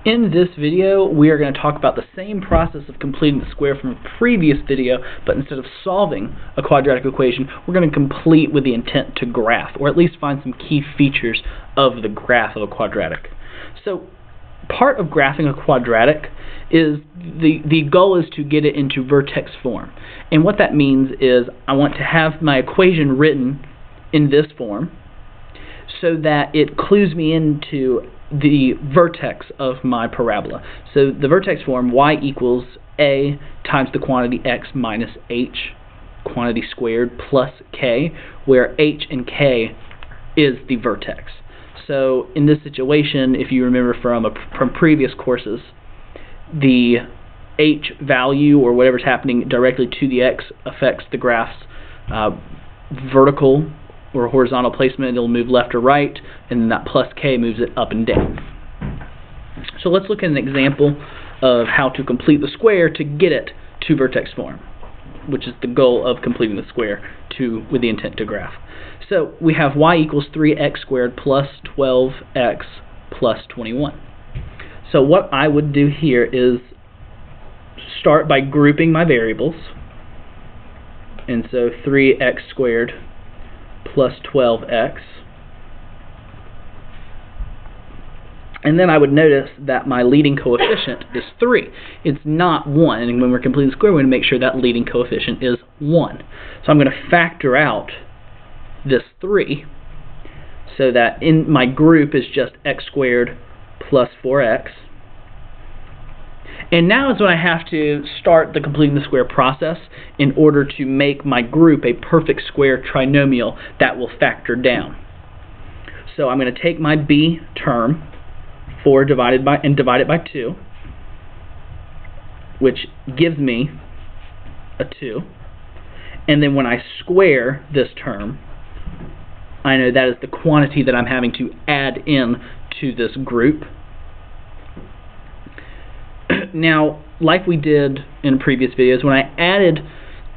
In this video, we are going to talk about the same process of completing the square from a previous video, but instead of solving a quadratic equation, we're going to complete with the intent to graph, or at least find some key features of the graph of a quadratic. So, part of graphing a quadratic is the goal is to get it into vertex form. And what that means is I want to have my equation written in this form so that it clues me into the vertex of my parabola. So the vertex form, y equals a times the quantity x minus h, quantity squared, plus k, where h and k is the vertex. So in this situation, if you remember from previous courses, the h value, or whatever's happening directly to the x, affects the graph's vertical or horizontal placement. It'll move left or right, and then that plus k moves it up and down. So let's look at an example of how to complete the square to get it to vertex form, which is the goal of completing the square with the intent to graph. So we have y equals 3x squared plus 12x plus 21. So what I would do here is start by grouping my variables. And so 3x squared plus 12x. And then I would notice that my leading coefficient is 3. It's not 1. And when we're completing the square, we're going to make sure that leading coefficient is 1. So I'm going to factor out this 3 so that in my group is just x squared plus 4x. And now is when I have to start the completing the square process in order to make my group a perfect square trinomial that will factor down. So I'm going to take my b term, 4 divided by 2, which gives me a 2. And then when I square this term, I know that is the quantity that I'm having to add in to this group. Now, like we did in previous videos, when I added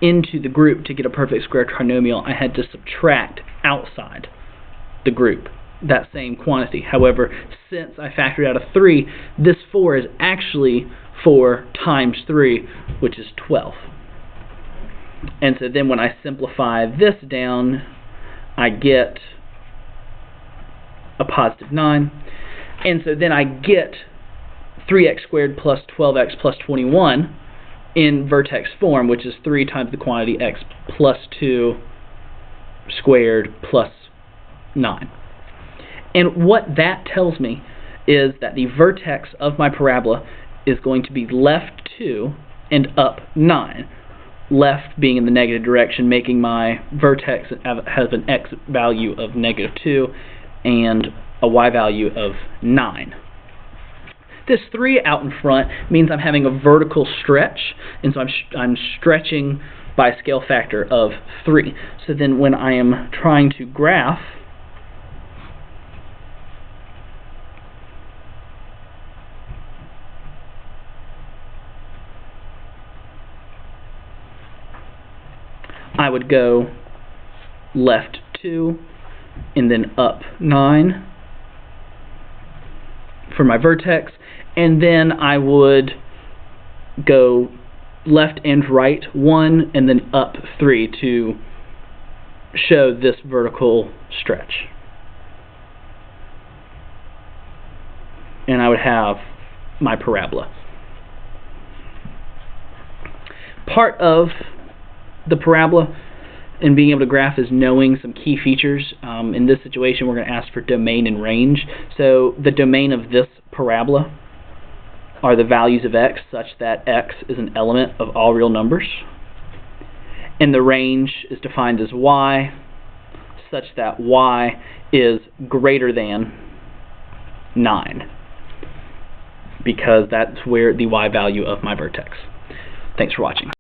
into the group to get a perfect square trinomial, I had to subtract outside the group that same quantity. However, since I factored out a 3, this 4 is actually 4 times 3, which is 12. And so then when I simplify this down, I get a positive 9. And so then I get 3x squared plus 12x plus 21 in vertex form, which is 3 times the quantity x plus 2 squared plus 9. And what that tells me is that the vertex of my parabola is going to be left 2 and up 9. Left being in the negative direction, making my vertex have an x value of -2 and a y value of 9. This 3 out in front means I'm having a vertical stretch, and so I'm stretching by a scale factor of 3. So then when I am trying to graph, I would go left 2 and then up 9 for my vertex, and then I would go left and right 1 and then up 3 to show this vertical stretch. And I would have my parabola. Part of the parabola and being able to graph is knowing some key features. In this situation, we're going to ask for domain and range. So the domain of this parabola are the values of x, such that x is an element of all real numbers. And the range is defined as y, such that y is greater than 9, because that's where the y value of my vertex. Thanks for watching.